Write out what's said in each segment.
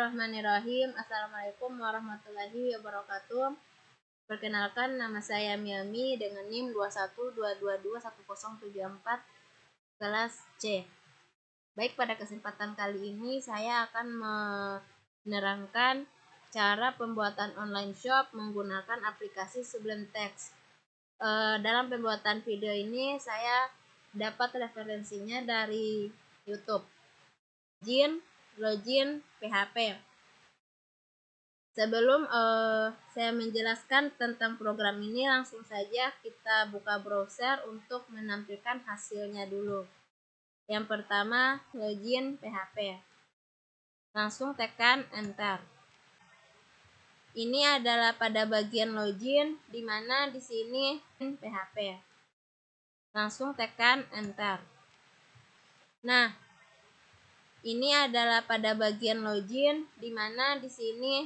Bismillahirrahmanirrahim. Assalamualaikum warahmatullahi wabarakatuh. Perkenalkan, nama saya Miami dengan NIM 212221074 kelas C. Baik, pada kesempatan kali ini saya akan menerangkan cara pembuatan online shop menggunakan aplikasi Sublime Text. Dalam pembuatan video ini saya dapat referensinya dari YouTube. Login PHP. Sebelum saya menjelaskan tentang program ini, langsung saja kita buka browser untuk menampilkan hasilnya dulu. Yang pertama, login PHP. Langsung tekan enter. Ini adalah pada bagian login, di mana di sini PHP. Langsung tekan enter. Nah, ini adalah pada bagian login, di mana di sini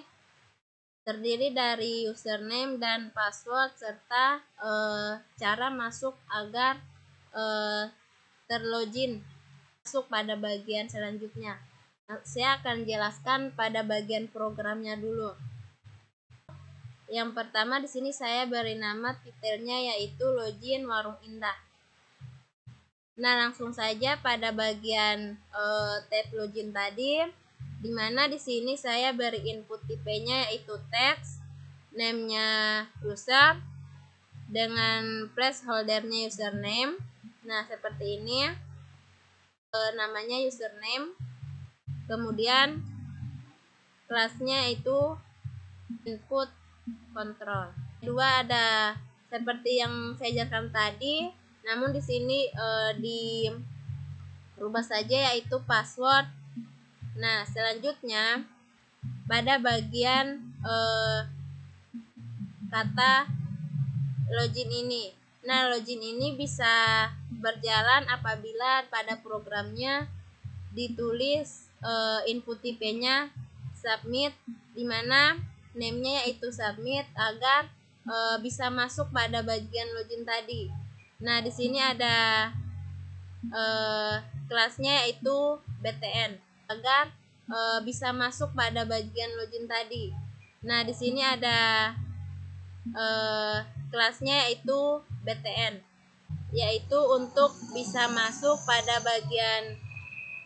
terdiri dari username dan password serta cara masuk agar terlogin masuk pada bagian selanjutnya. Saya akan jelaskan pada bagian programnya dulu. Yang pertama, di sini saya beri nama titelnya yaitu login Warung Indah. Nah, langsung saja pada bagian tab login tadi, di mana di sini saya beri input tipenya yaitu teks, name-nya user dengan placeholder-nya username. Nah, seperti ini namanya username. Kemudian kelasnya itu input control. Kedua ada seperti yang saya jelaskan tadi, namun di sini dirubah saja yaitu password. Nah, selanjutnya pada bagian kata login ini. Nah, login ini bisa berjalan apabila pada programnya ditulis input tipenya submit, di mana name-nya yaitu submit agar bisa masuk pada bagian login tadi. Nah, di sini ada kelasnya yaitu BTN agar bisa masuk pada bagian login tadi. Nah, di sini ada kelasnya yaitu BTN, yaitu untuk bisa masuk pada bagian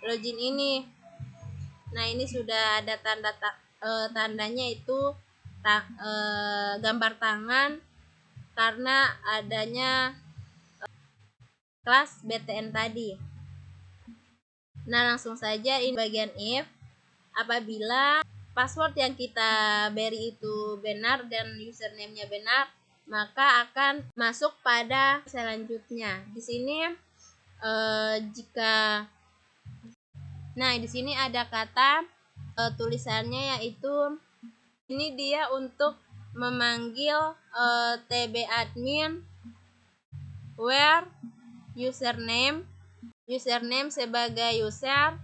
login ini. Nah, ini sudah ada tandanya itu gambar tangan karena adanya kelas BTN tadi. Nah, langsung saja ini bagian if. Apabila password yang kita beri itu benar dan username-nya benar, maka akan masuk pada selanjutnya. Di sini di sini ada kata tulisannya yaitu ini dia untuk memanggil tb admin where username sebagai user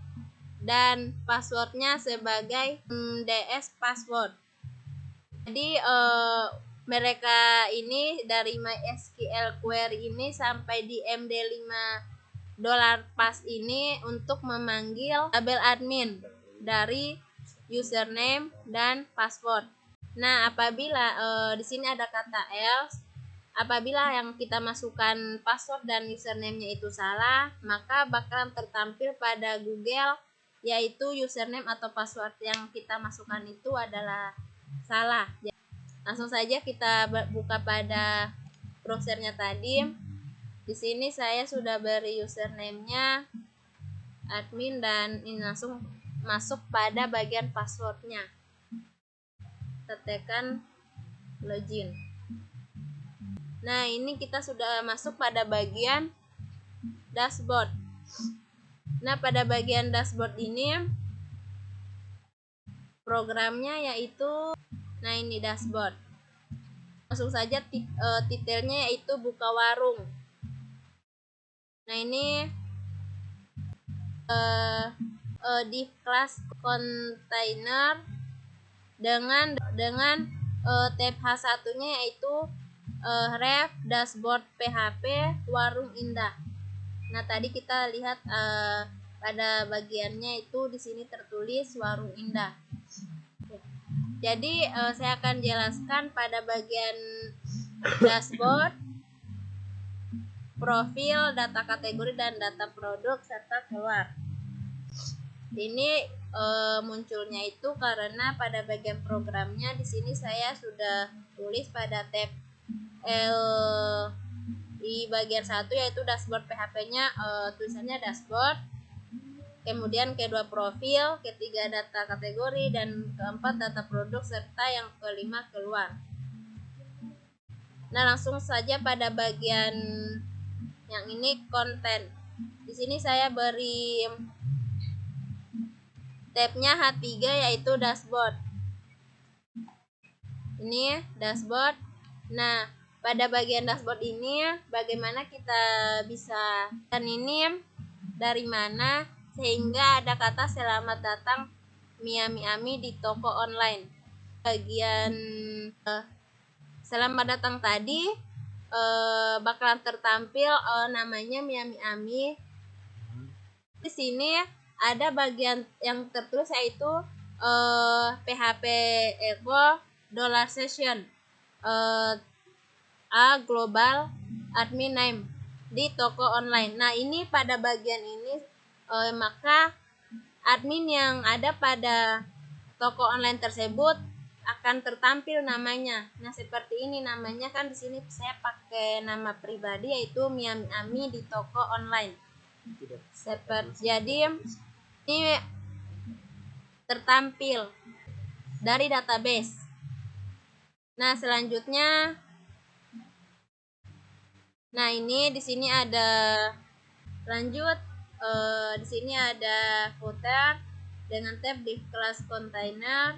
dan passwordnya sebagai ds password. Jadi mereka ini dari MySQL query ini sampai di MD5 $pas ini untuk memanggil tabel admin dari username dan password. Nah, apabila di sini ada kata else, apabila yang kita masukkan password dan username-nya itu salah, maka bakalan tertampil pada Google yaitu username atau password yang kita masukkan itu adalah salah. Langsung saja kita buka pada browsernya tadi. Di sini saya sudah beri username-nya admin dan ini langsung masuk pada bagian passwordnya. Kita tekan login. Nah, ini kita sudah masuk pada bagian dashboard. Nah, pada bagian dashboard ini programnya yaitu ini dashboard. Langsung saja titelnya yaitu buka warung. Nah, ini di kelas container dengan tab H1-nya yaitu ref dashboard PHP Warung Indah. Nah, tadi kita lihat pada bagiannya itu di sini tertulis Warung Indah. Jadi saya akan jelaskan pada bagian dashboard, profil, data kategori, dan data produk serta keluar. Ini munculnya itu karena pada bagian programnya di sini saya sudah tulis pada tab di bagian 1 yaitu dashboard PHP-nya, tulisannya dashboard. Kemudian kedua profil, ketiga data kategori, dan keempat data produk, serta yang kelima keluar. Nah, langsung saja pada bagian yang ini konten. Di sini saya beri tabnya H3 yaitu dashboard. Ini dashboard. Nah, pada bagian dashboard ini bagaimana kita bisa dan ini dari mana sehingga ada kata selamat datang Miami Ami di toko online. Bagian selamat datang tadi bakalan tertampil namanya Miami Ami. Di sini ada bagian yang tertulis yaitu PHP Echo dollar session A global admin name di toko online. Nah, ini pada bagian ini maka admin yang ada pada toko online tersebut akan tertampil namanya. Nah, seperti ini namanya kan di sini saya pakai nama pribadi yaitu Miami Ami di toko online. Jadi ini tertampil dari database. Nah, selanjutnya ini di sini ada lanjut di sini ada footer dengan tab di kelas kontainer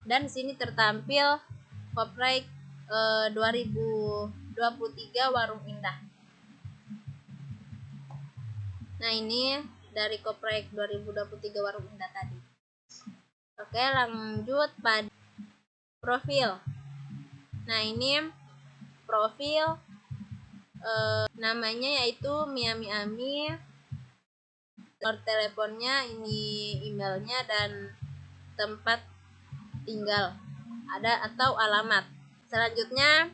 dan di sini tertampil copyright 2023 Warung Indah. Nah, ini dari copyright 2023 Warung Indah tadi. Oke, lanjut pada profil. Nah, ini profil namanya yaitu Miami Ami, nomor teleponnya, ini emailnya, dan tempat tinggal ada atau alamat. Selanjutnya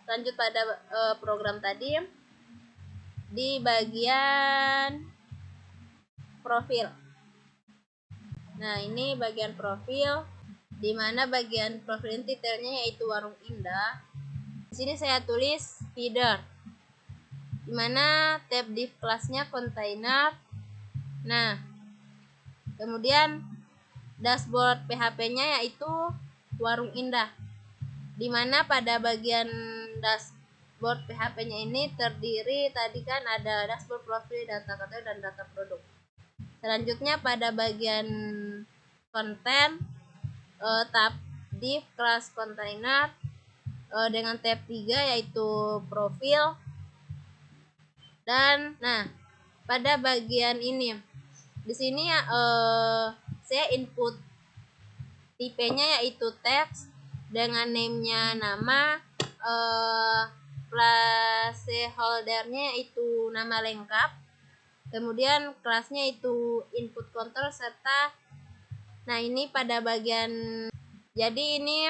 lanjut pada program tadi di bagian profil. Nah, ini bagian profil, di mana bagian profil titelnya yaitu Warung Indah. Di sini saya tulis feeder, di mana tab div kelasnya kontainer. Nah, kemudian dashboard PHP-nya yaitu Warung Indah, di mana pada bagian dashboard PHP-nya ini terdiri tadi kan ada dashboard, profil, data kategori, dan data produk. Selanjutnya pada bagian konten tab div kelas kontainer dengan tab 3 yaitu profil. Dan pada bagian ini di sini saya input tipenya yaitu teks dengan name-nya nama, placeholder-nya itu nama lengkap, kemudian kelasnya itu input control, serta ini pada bagian, jadi ini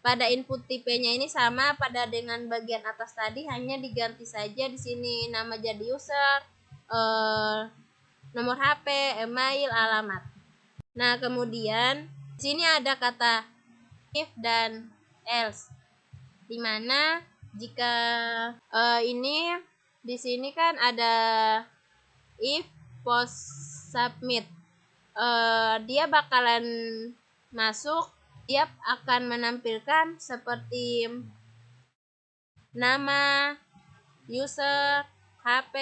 pada input tipenya ini sama pada dengan bagian atas tadi, hanya diganti saja di sini nama jadi user, nomor HP, email, alamat. Nah, kemudian di sini ada kata if dan else, di mana jika ini di sini kan ada if post submit, dia bakalan masuk, dia akan menampilkan seperti nama, user, HP,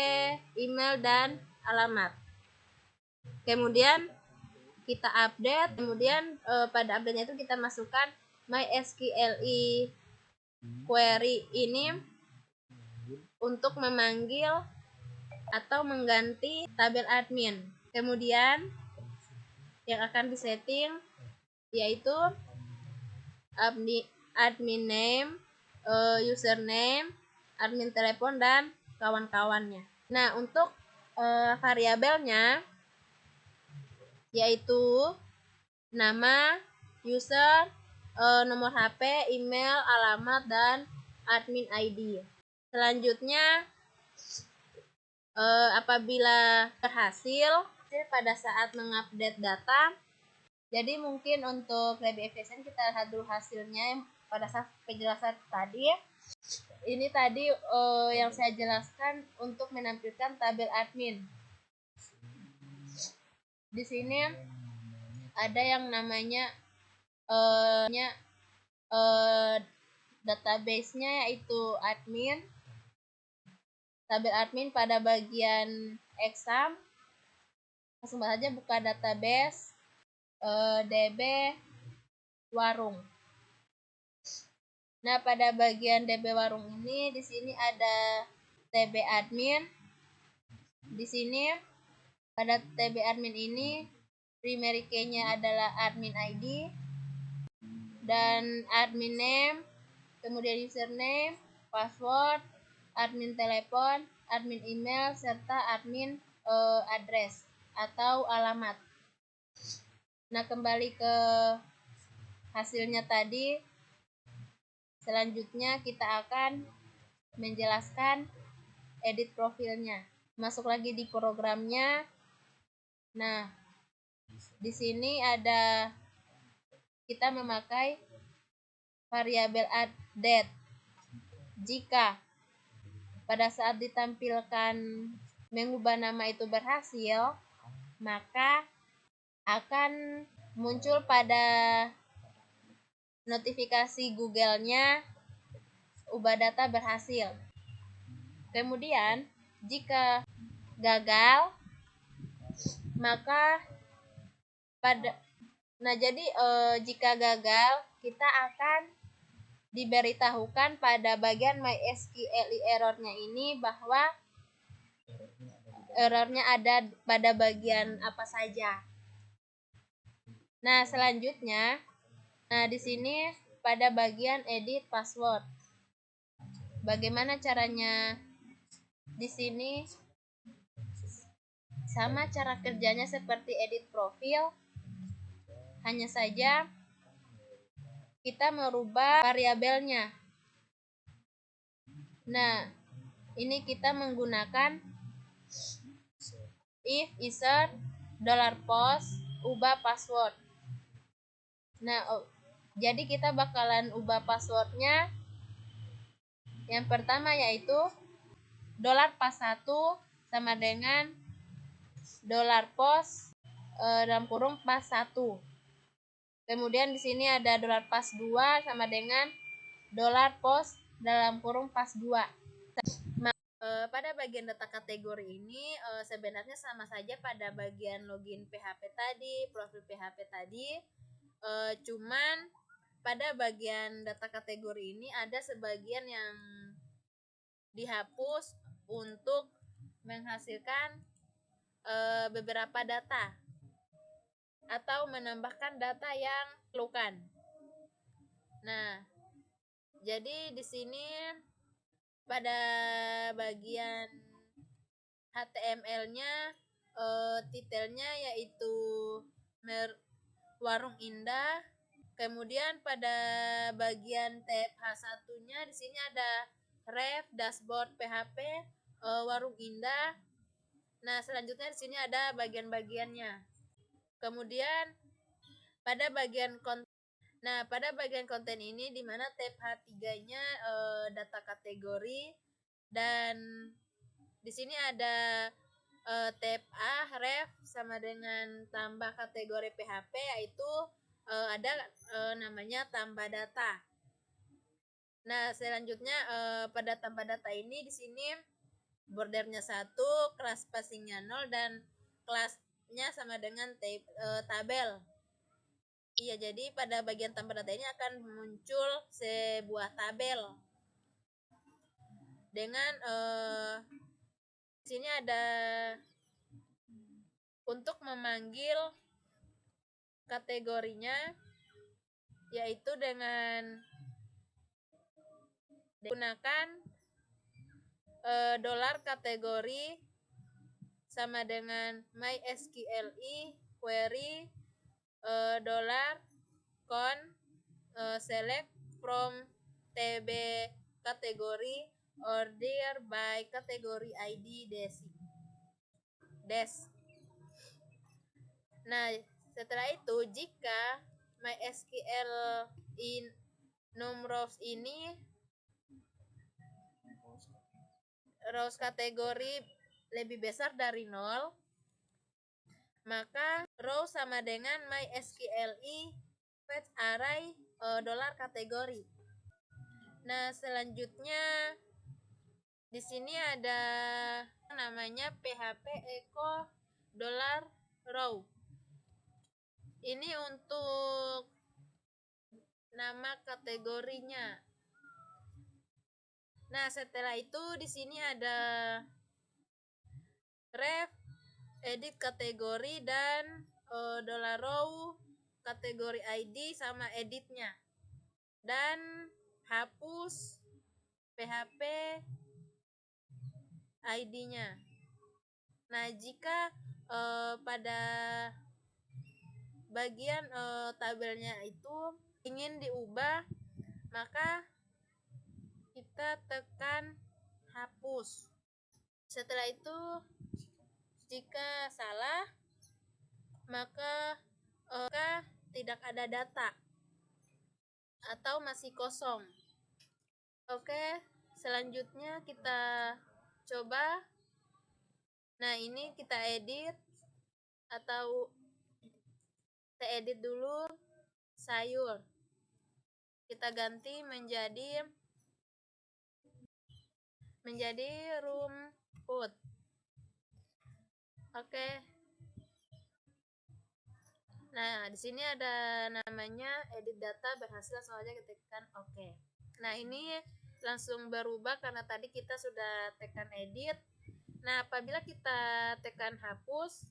email, dan alamat. Kemudian kita update, kemudian pada update-nya itu kita masukkan MySQLi query ini untuk memanggil atau mengganti tabel admin. Kemudian yang akan disetting yaitu admin name, username, admin telepon, dan kawan-kawannya. Nah, untuk variabelnya yaitu nama, user, nomor HP, email, alamat, dan admin ID. Selanjutnya, apabila berhasil pada saat mengupdate data, jadi mungkin untuk lebih efisien kita lihat dulu hasilnya pada saat penjelasan tadi. Ini tadi yang saya jelaskan untuk menampilkan tabel admin. Di sini ada yang namanya database-nya yaitu admin. Tabel admin pada bagian exam, langsung saja buka database DB warung. Nah, pada bagian DB warung ini di sini ada TB admin. Di sini pada TB admin ini primary key-nya adalah admin ID dan admin name, kemudian username, password, admin telepon, admin email, serta admin address atau alamat. Nah, kembali ke hasilnya tadi. Selanjutnya kita akan menjelaskan edit profilnya. Masuk lagi di programnya. Nah, di sini ada kita memakai variabel addDate. Jika pada saat ditampilkan mengubah nama itu berhasil, maka akan muncul pada notifikasi Google-nya ubah data berhasil. Kemudian jika gagal, maka jika gagal kita akan diberitahukan pada bagian MySQL error-nya ini bahwa errornya ada pada bagian apa saja. Nah, selanjutnya, di sini pada bagian edit password. Bagaimana caranya? Di sini sama cara kerjanya seperti edit profil, hanya saja kita merubah variabelnya. Nah, ini kita menggunakan if insert $post ubah password. Nah, jadi kita bakalan ubah passwordnya. Yang pertama yaitu $pas1 sama dengan $post pas1. Kemudian di sini ada $pas2 sama dengan $post pas2. Pada bagian data kategori ini sebenarnya sama saja pada bagian login PHP tadi, profil PHP tadi. Cuman pada bagian data kategori ini ada sebagian yang dihapus untuk menghasilkan beberapa data atau menambahkan data yang diperlukan. Nah, jadi di sini pada bagian HTML-nya titelnya yaitu Warung Indah. Kemudian pada bagian tab H1-nya di sini ada ref dashboard PHP Warung Indah. Nah, selanjutnya di sini ada bagian-bagiannya. Kemudian pada bagian konten ini di mana tab H3-nya data kategori, dan di sini ada tab A ref sama dengan tambah kategori PHP, yaitu ada namanya tambah data. Nah, selanjutnya pada tambah data ini di sini bordernya 1, kelas spacingnya 0, dan kelasnya sama dengan tabel. Iya, jadi pada bagian tambah data ini akan muncul sebuah tabel dengan sini ada untuk memanggil kategorinya, yaitu dengan menggunakan $kategori sama dengan MySQLi query dollar con select from TB category order by category ID des. Nah, setelah itu jika MySQL in num rows ini rows kategori lebih besar dari 0, maka row sama dengan MySQLi fetch array dollar kategori. Nah, selanjutnya di sini ada namanya php echo dollar row. Ini untuk nama kategorinya. Nah, setelah itu di sini ada ref edit kategori dan dollar row kategori ID sama editnya, dan hapus PHP ID-nya. Nah, jika pada bagian tabelnya itu ingin diubah, maka kita tekan hapus. Setelah itu jika salah, maka tidak ada data atau masih kosong. Oke, selanjutnya kita coba. Nah, ini kita edit, atau kita edit dulu sayur. Kita ganti menjadi rumput. Oke. Nah, di sini ada namanya edit data berhasil, langsung aja ketikkan oke. Nah, ini langsung berubah karena tadi kita sudah tekan edit. Nah, apabila kita tekan hapus,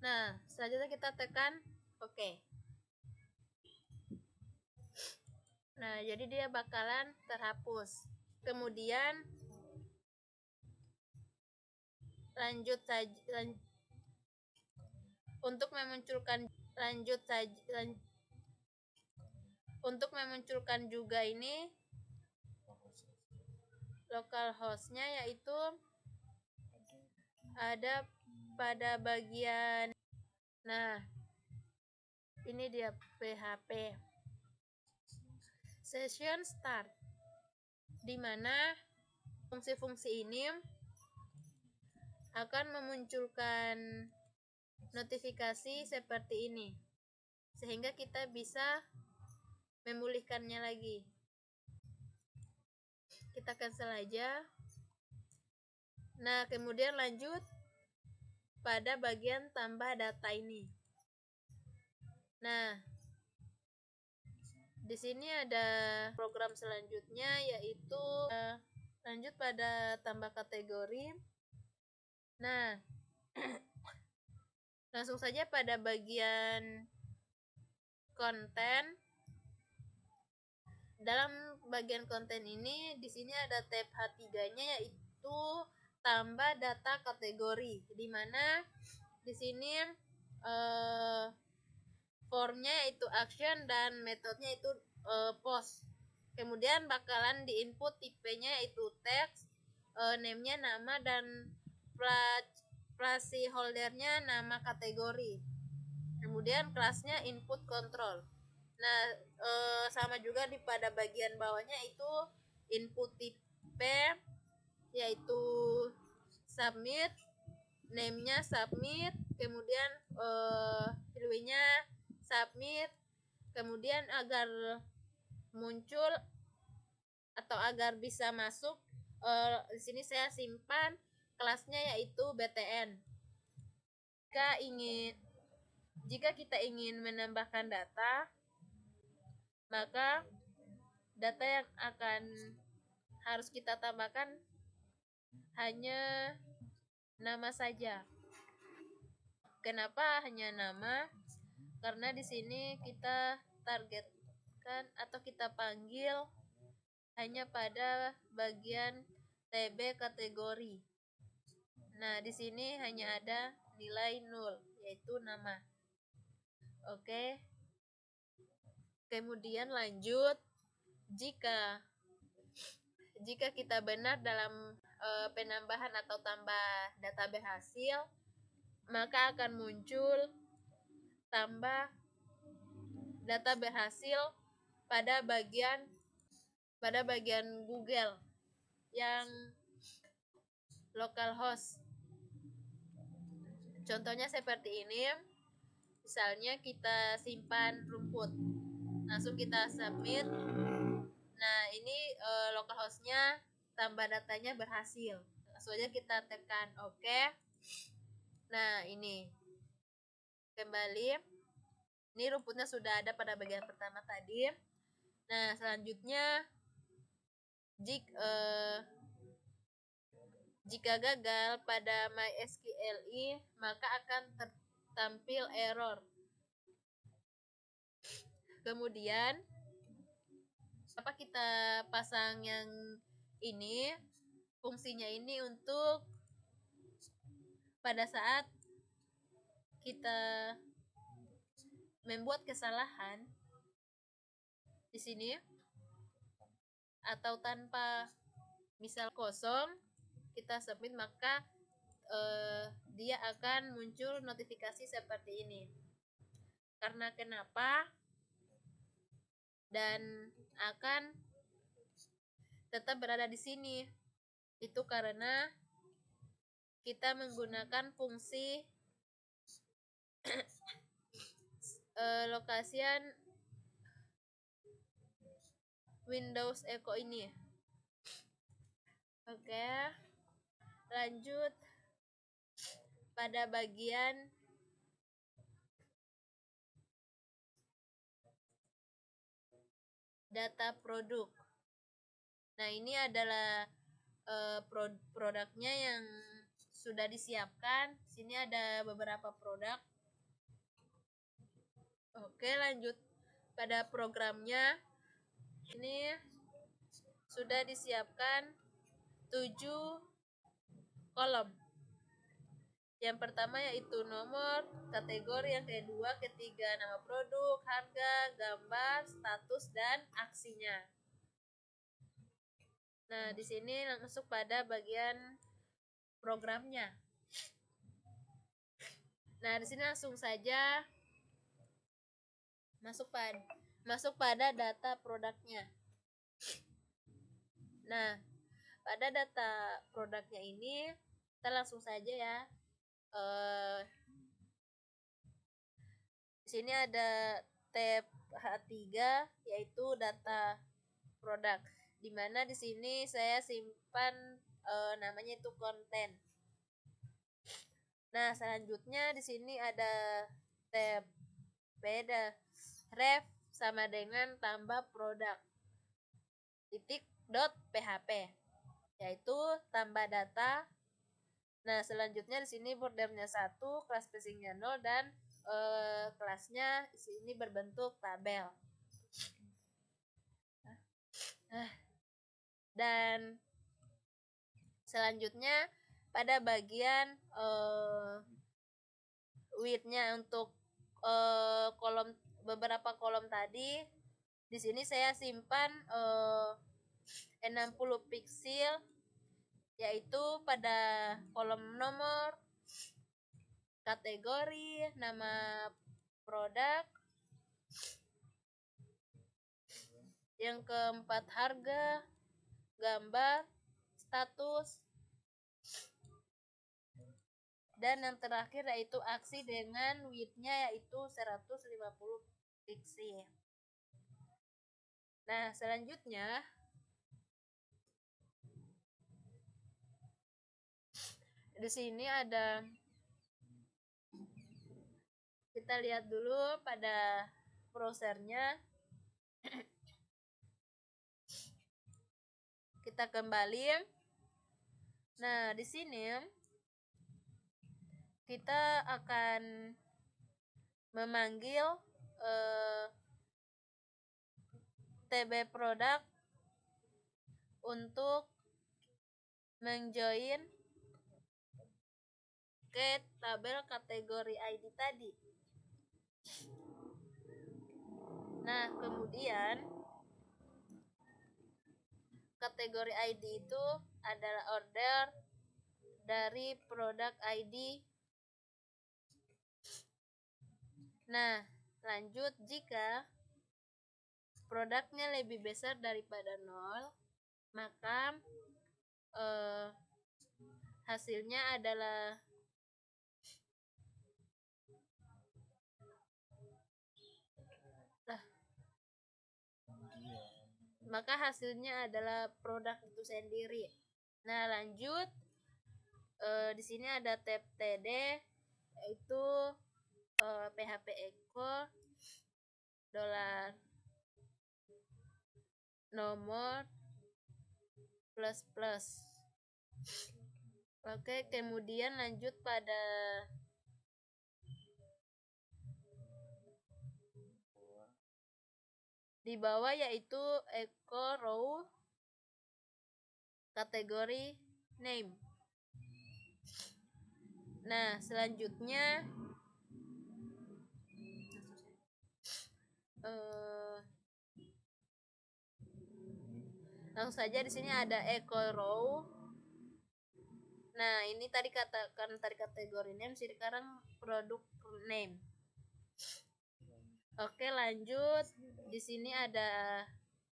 nah, selanjutnya kita tekan oke. Nah, jadi dia bakalan terhapus. Kemudian lanjut saja untuk memunculkan juga ini localhost-nya, yaitu ada pada bagian, nah, ini dia PHP session start, di mana fungsi-fungsi ini akan memunculkan notifikasi seperti ini, sehingga kita bisa memulihkannya lagi. Kita cancel aja. Nah, kemudian lanjut pada bagian tambah data ini. Nah, di sini ada program selanjutnya, yaitu lanjut pada tambah kategori. Nah, langsung saja pada bagian konten. Dalam bagian konten ini, di sini ada tab H3-nya, yaitu tambah data kategori, di mana di sini formnya yaitu action dan metodenya itu post. Kemudian bakalan diinput tipenya yaitu text, name-nya nama, dan placeholder-nya nama kategori. Kemudian kelasnya input control. Nah, sama juga di pada bagian bawahnya itu input tipe, yaitu submit, name-nya submit, kemudian value-nya submit. Kemudian agar muncul atau agar bisa masuk, di sini saya simpan kelasnya yaitu btn. Jika kita ingin menambahkan data, maka data yang akan harus kita tambahkan hanya nama saja. Kenapa hanya nama? Karena di sini kita targetkan atau kita panggil hanya pada bagian TB kategori. Nah, di sini hanya ada nilai 0, yaitu nama. Oke. Kemudian lanjut, jika kita benar dalam penambahan atau tambah data berhasil, maka akan muncul tambah data berhasil pada bagian Google yang localhost. Contohnya seperti ini. Misalnya kita simpan rumput, langsung kita submit. Nah, ini localhostnya tambah datanya berhasil. Langsung aja kita tekan OK. Nah, ini kembali. Ini rumputnya sudah ada pada bagian pertama tadi. Nah, selanjutnya jika gagal pada MySQLi, maka akan tampil error. Kemudian apa kita pasang yang ini, fungsinya ini untuk pada saat kita membuat kesalahan di sini atau tanpa misal kosong kita submit, maka dia akan muncul notifikasi seperti ini. Karena kenapa? Dan akan tetap berada di sini. Itu karena kita menggunakan fungsi lokasian Windows Echo ini. Oke. Lanjut pada bagian data produk. Nah, ini adalah produknya yang sudah disiapkan. Sini ada beberapa produk. Oke, lanjut pada programnya. Ini sudah disiapkan 7 kolom. Yang pertama yaitu nomor, kategori, yang kedua, ketiga nama produk, harga, gambar, status, dan aksinya. Nah, di sini masuk pada bagian programnya. Nah, di sini langsung saja masuk pada data produknya. Nah, pada data produknya ini kita langsung saja ya. Di sini ada tab H3 yaitu data produk, di mana di sini saya simpan namanya itu konten. Nah, selanjutnya di sini ada tab ref sama dengan tambah produk .php, yaitu tambah data. Nah, selanjutnya di sini bordernya 1, kelas spacingnya 0, dan kelasnya di sini berbentuk tabel. Dan selanjutnya pada bagian width-nya untuk beberapa kolom tadi, di sini saya simpan 60 pixel, yaitu pada kolom nomor, kategori, nama produk, yang keempat harga, gambar, status, dan yang terakhir yaitu aksi dengan width-nya yaitu 150 pixel. Nah, selanjutnya di sini ada, kita lihat dulu pada browsernya. Kita kembali. Nah, di sini kita akan memanggil TB produk untuk menjoin ke tabel kategori ID tadi. Nah, kemudian kategori ID itu adalah order dari produk ID. Nah, lanjut, jika produknya lebih besar daripada 0, maka hasilnya adalah produk itu sendiri. Nah, lanjut, di sini ada tab TD, yaitu PHP Echo dolar nomor plus. Oke, kemudian lanjut pada di bawah, yaitu Echo row kategori name. Nah, selanjutnya langsung saja di sini ada Echo row. Nah, ini tadi kategori name, sekarang produk name. Oke, lanjut. Di sini ada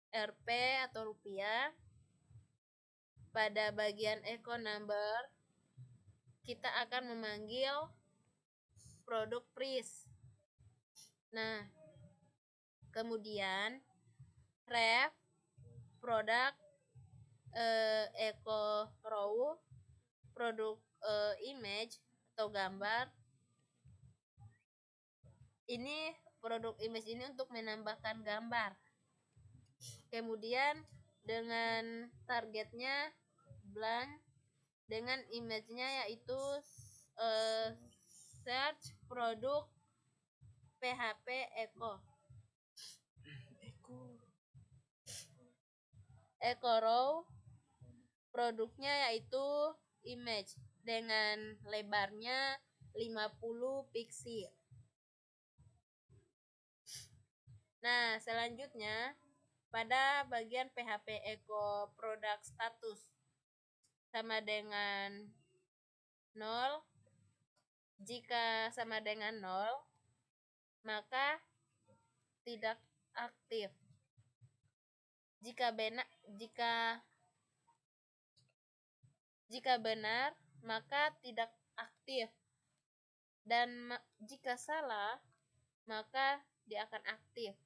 Rp atau rupiah. Pada bagian Echo number, kita akan memanggil produk price. Nah, kemudian ref produk Echo row produk image atau gambar. Ini produk image ini untuk menambahkan gambar. Kemudian dengan targetnya blank, dengan image-nya yaitu search produk PHP Echo. Echo row produknya yaitu image dengan lebarnya 50 pixel. Nah, selanjutnya pada bagian PHP Echo product status sama dengan 0. Jika sama dengan 0, maka tidak aktif. Jika benar, maka tidak aktif. Dan jika salah, maka dia akan aktif.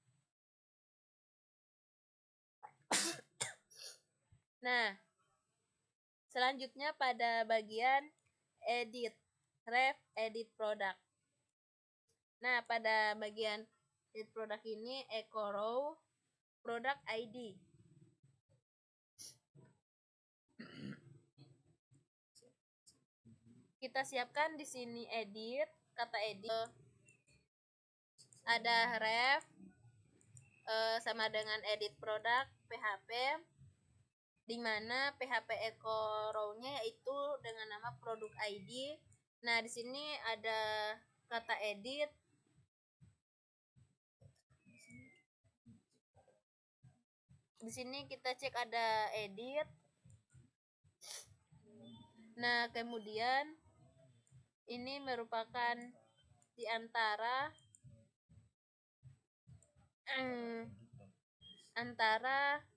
Nah, selanjutnya pada bagian edit, ref edit product. Nah, pada bagian edit product ini Echo row product ID. Kita siapkan di sini edit, kata edit. Ada ref sama dengan edit product PHP, di mana PHP Echo row-nya yaitu dengan nama produk ID. Nah, di sini ada kata edit. Di sini kita cek ada edit. Nah, kemudian ini merupakan di antara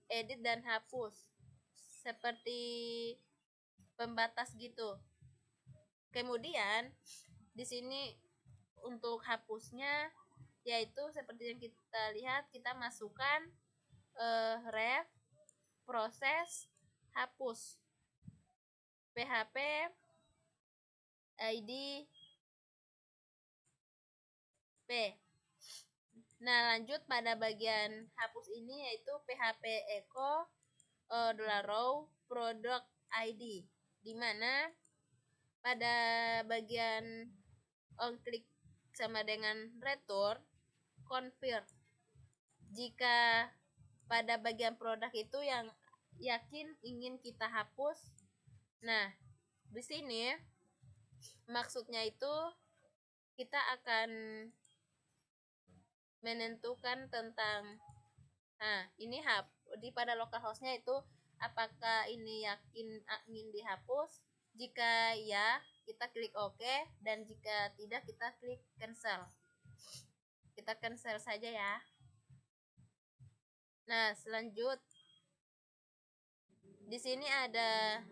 edit dan hapus, seperti pembatas gitu. Kemudian di sini untuk hapusnya yaitu seperti yang kita lihat, kita masukkan ref proses hapus PHP ID P. Nah, lanjut pada bagian hapus ini yaitu PHP Echo $row product ID, di mana pada bagian on click sama dengan return confirm jika pada bagian produk itu yang yakin ingin kita hapus. Nah, di sini Maksudnya itu kita akan menentukan tentang ini di pada localhost-nya itu apakah ini ingin dihapus. Jika ya, kita klik OK, dan jika tidak kita klik cancel. Kita cancel saja ya. Nah, di sini ada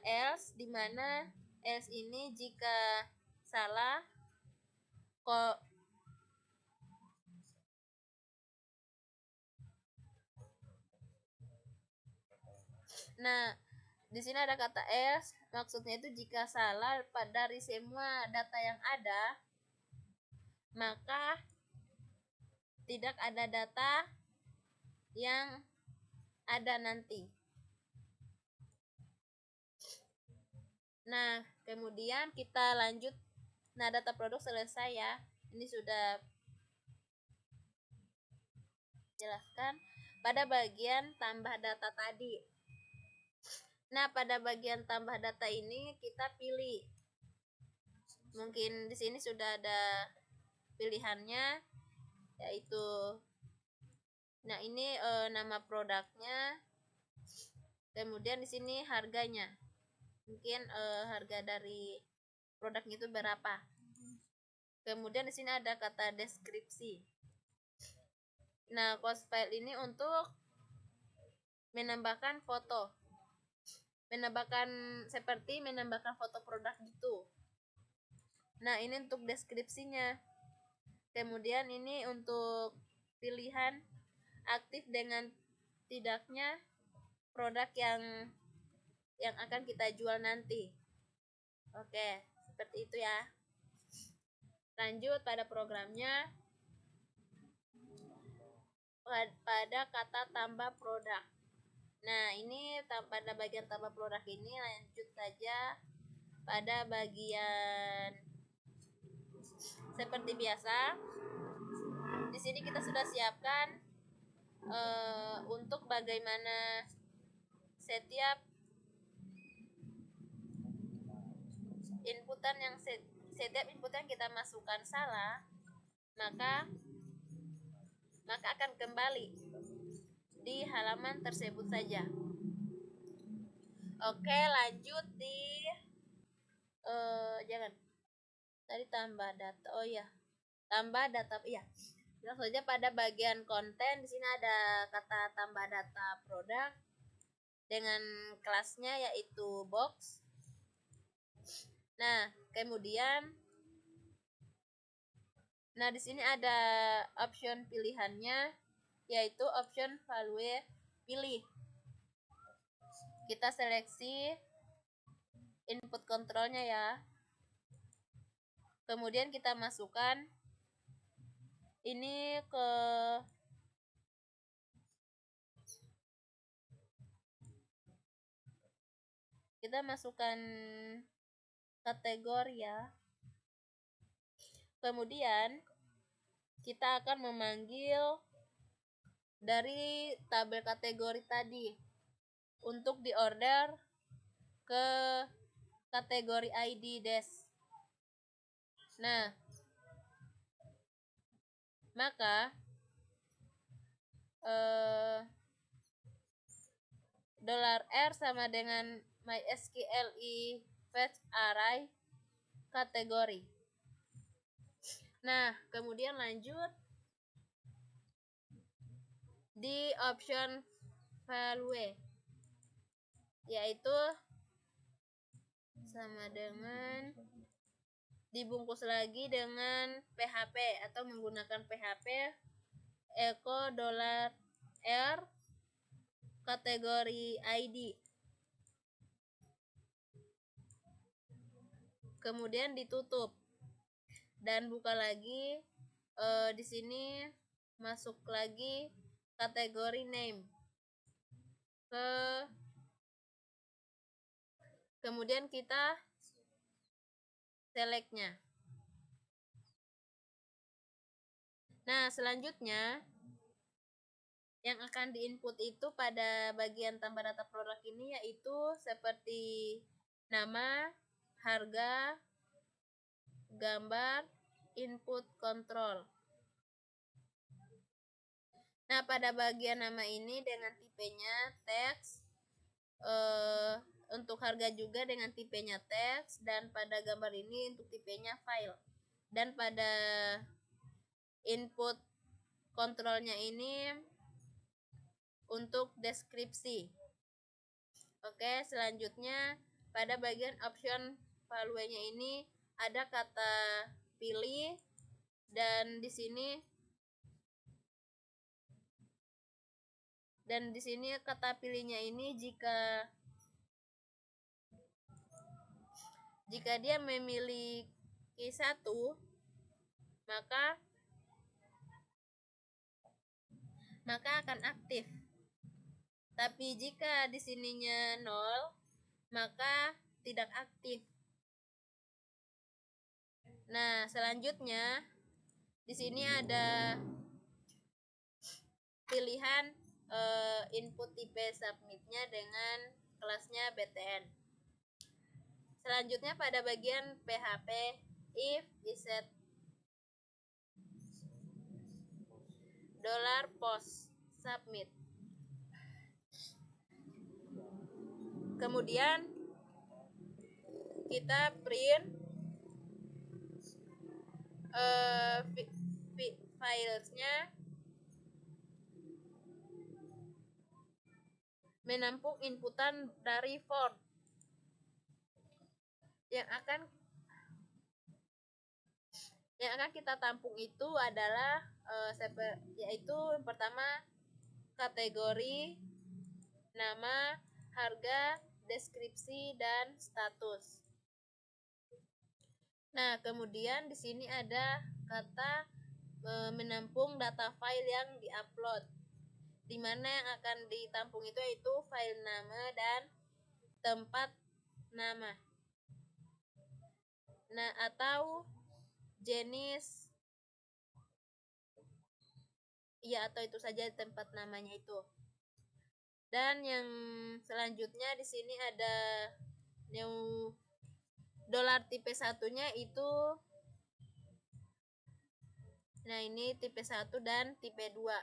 else, di mana else ini jika salah kok. Nah, di sini ada kata else, maksudnya itu jika salah dari semua data yang ada, maka tidak ada data yang ada nanti. Nah, kemudian kita lanjut. Nah, data produk selesai ya. Ini sudah jelaskan pada bagian tambah data tadi. Nah, pada bagian tambah data ini kita pilih. Mungkin di sini sudah ada pilihannya, yaitu ini nama produknya. Kemudian di sini harganya. Mungkin harga dari produknya itu berapa. Kemudian di sini ada kata deskripsi. Nah, cost file ini untuk menambahkan foto. Seperti menambahkan foto produk gitu. Nah, ini untuk deskripsinya. Kemudian ini untuk pilihan aktif dengan tidaknya produk yang akan kita jual nanti. Oke, seperti itu ya. Lanjut pada programnya. Pada kata tambah produk. Nah, ini pada bagian tambah produk ini lanjut saja pada bagian seperti biasa. Di sini kita sudah siapkan untuk bagaimana setiap inputan yang kita masukkan salah, maka akan kembali di halaman tersebut saja. Oke, lanjut di jangan tadi tambah data. Oh ya, tambah data. Iya, langsung saja pada bagian konten. Di sini ada kata tambah data produk dengan kelasnya yaitu box. Nah, kemudian di sini ada option pilihannya, yaitu option value pilih. Kita seleksi input kontrolnya ya. Kemudian kita masukkan ini ke kategori ya. Kemudian kita akan memanggil dari tabel kategori tadi untuk diorder ke kategori ID des. Nah, maka $R sama dengan MySQL fetch array kategori. Nah, kemudian lanjut di option value, yaitu sama dengan dibungkus lagi dengan PHP atau menggunakan PHP echo $R kategori ID. Kemudian ditutup dan buka lagi. Di sini masuk lagi kategori name. Kemudian kita selectnya. Nah, selanjutnya yang akan diinput itu pada bagian tambah data produk ini yaitu seperti nama, harga, gambar, input control. Nah, pada bagian nama ini dengan tipenya teks, untuk harga juga dengan tipenya teks, dan pada gambar ini untuk tipenya file. Dan pada input kontrolnya ini untuk deskripsi. Oke, selanjutnya pada bagian option value-nya ini ada kata pilih, dan di sini kata pilihnya ini jika dia memiliki 1, maka akan aktif. Tapi jika di sininya 0, maka tidak aktif. Nah, selanjutnya di sini ada pilihan input tipe submitnya dengan kelasnya BTN. Selanjutnya pada bagian PHP, if is set $post submit. Kemudian kita print filesnya menampung inputan dari form yang akan kita tampung itu adalah yaitu yang pertama kategori, nama, harga, deskripsi, dan status. Nah, kemudian di sini ada kata menampung data file yang diupload, di mana yang akan ditampung itu yaitu file nama dan tempat nama. Nah, atau jenis, atau itu saja tempat namanya itu. Dan yang selanjutnya di sini ada yang $tipe 1-nya itu, nah ini tipe 1 dan tipe 2.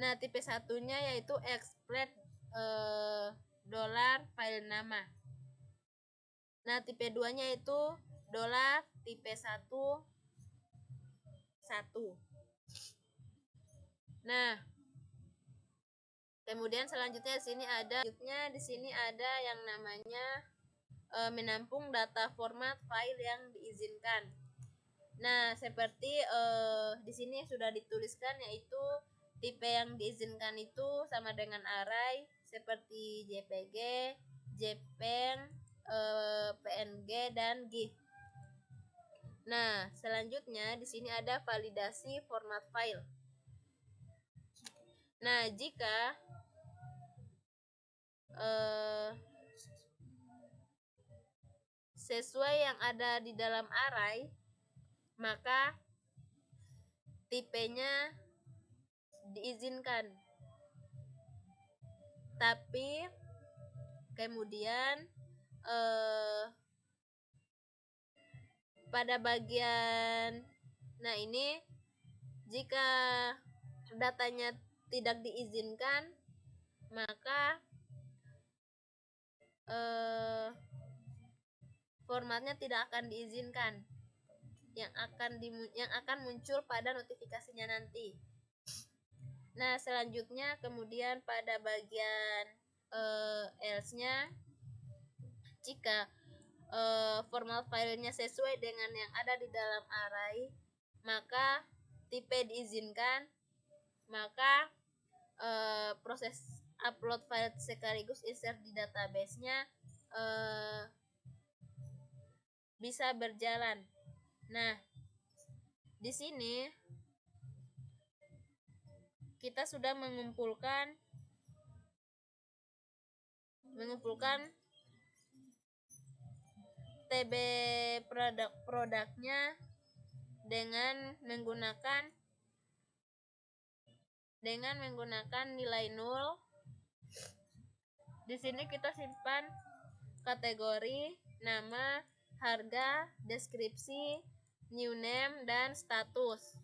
Nah, tipe 1-nya yaitu express file nama. Nah, tipe 2-nya itu tipe 1. Nah, kemudian selanjutnya di sini ada yang namanya menampung data format file yang diizinkan. Nah, seperti di sini sudah dituliskan, yaitu tipe yang diizinkan itu sama dengan array seperti JPG, JPEG, PNG, dan GIF. Nah, selanjutnya di sini ada validasi format file. Nah, jika sesuai yang ada di dalam array, maka tipenya diizinkan. Tapi kemudian pada bagian ini jika datanya tidak diizinkan, maka formatnya tidak akan diizinkan, yang akan muncul pada notifikasinya nanti. Nah, selanjutnya kemudian pada bagian else-nya, jika format filenya sesuai dengan yang ada di dalam array, maka tipe diizinkan, maka proses upload file sekaligus insert di database-nya bisa berjalan. Nah, di sini kita sudah mengumpulkan TB produknya dengan menggunakan nilai 0 Di sini kita simpan kategori, nama, harga, deskripsi, new name, dan status.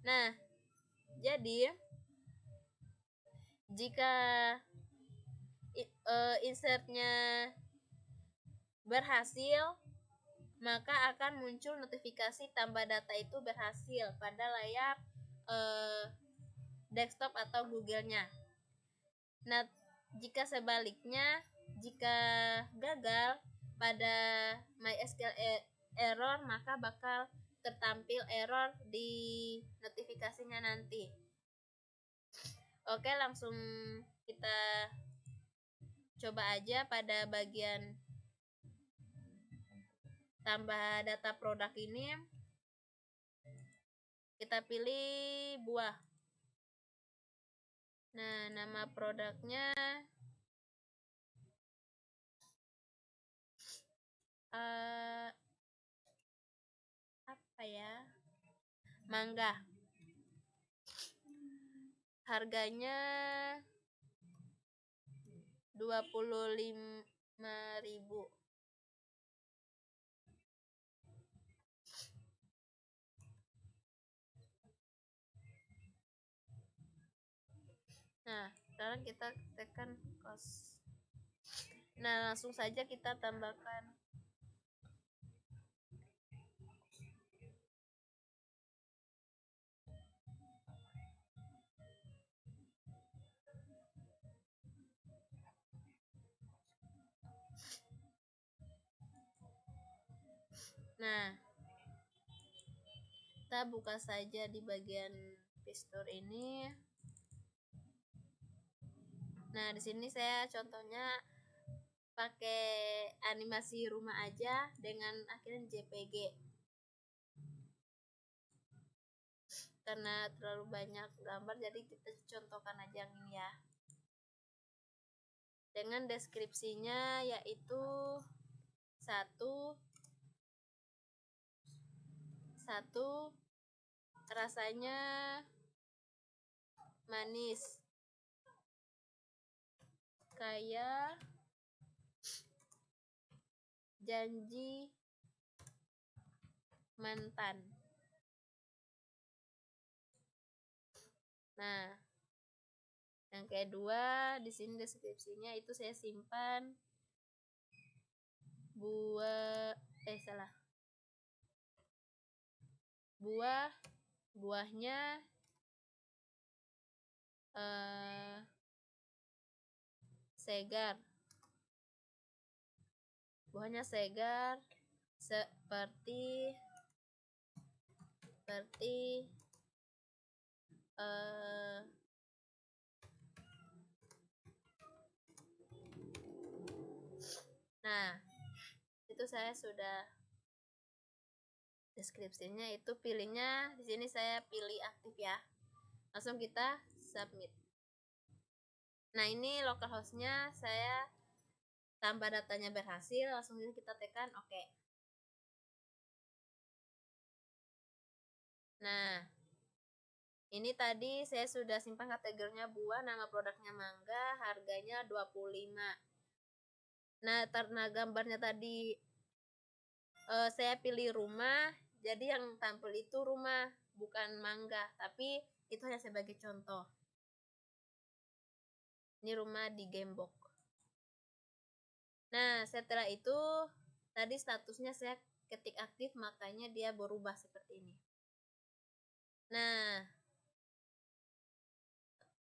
Nah, jadi jika insertnya berhasil, maka akan muncul notifikasi tambah data itu berhasil pada layar desktop atau Google-nya. Nah, jika sebaliknya, jika gagal pada MySQL error, maka bakal tertampil error di notifikasinya nanti. Oke, langsung kita coba aja pada bagian tambah data produk ini. Kita pilih buah. Nah, nama produknya apa ya? Mangga. Harganya 25.000. Nah, sekarang kita tekan cost. Nah, langsung saja kita tambahkan Nah, kita buka saja di bagian Store ini. Nah, di sini saya contohnya pakai animasi rumah aja dengan akhirnya JPG. Karena terlalu banyak gambar, jadi kita contohkan aja yang ini ya. Dengan deskripsinya yaitu satu rasanya manis, kayak janji mantan. Nah, yang kedua di sini deskripsinya itu saya simpan buahnya segar. Buahnya segar seperti nah, itu saya sudah deskripsinya, itu pilihnya di sini saya pilih aktif ya. Langsung kita submit. Nah, ini localhost-nya saya tambah datanya berhasil, langsung kita tekan oke. Nah, ini tadi saya sudah simpan kategorinya buah, nama produknya mangga, harganya 25. Nah, karena gambarnya tadi saya pilih rumah, jadi yang tampil itu rumah, bukan mangga, tapi itu hanya sebagai contoh. Ini rumah di Gembok. Nah, setelah itu tadi statusnya saya ketik aktif, makanya dia berubah seperti ini. Nah,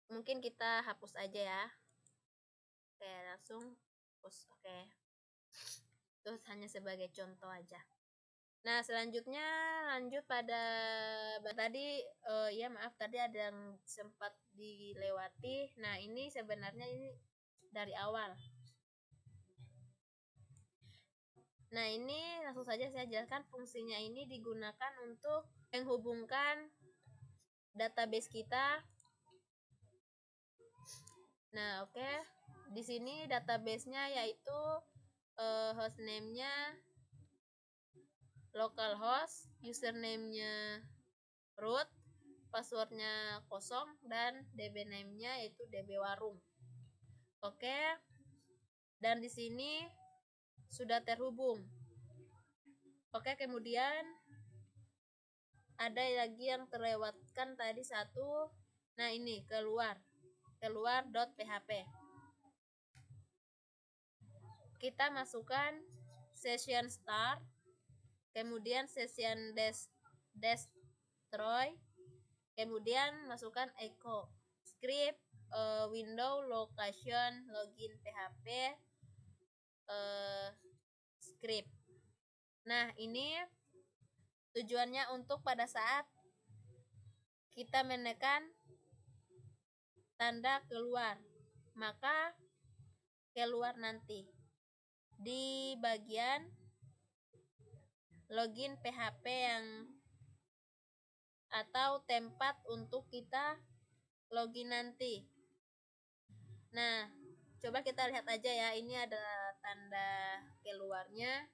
mungkin kita hapus aja ya. Oke, langsung hapus. Oke. Terus hanya sebagai contoh aja. Nah, selanjutnya lanjut pada tadi ya maaf tadi ada yang sempat dilewati. Nah, ini sebenarnya ini dari awal. Nah, ini langsung saja saya jelaskan fungsinya. Ini digunakan untuk menghubungkan database kita. Nah, oke. Di sini database-nya yaitu hostname-nya localhost, username-nya root, password-nya kosong, dan db name-nya yaitu db warung. Oke. dan di sini sudah terhubung. Oke, kemudian ada lagi yang terlewatkan tadi satu. Nah, ini keluar.php. Kita masukkan session start, kemudian session destroy, kemudian masukkan echo script window location login php script. Nah, ini tujuannya untuk pada saat kita menekan tanda keluar, maka keluar nanti di bagian login PHP yang atau tempat untuk kita login nanti. Nah, coba kita lihat aja ya, ini ada tanda keluarnya.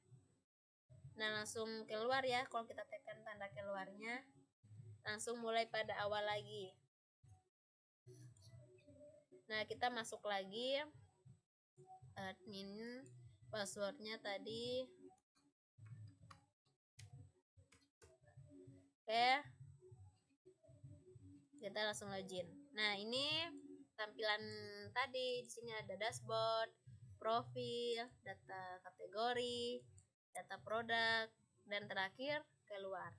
Nah, langsung keluar ya. Kalau kita tekan tanda keluarnya, langsung mulai pada awal lagi. Nah, kita masuk lagi, admin, passwordnya tadi. Oke, kita langsung login. Nah, ini tampilan tadi. Di sini ada dashboard, profil, data kategori, data produk, dan terakhir keluar.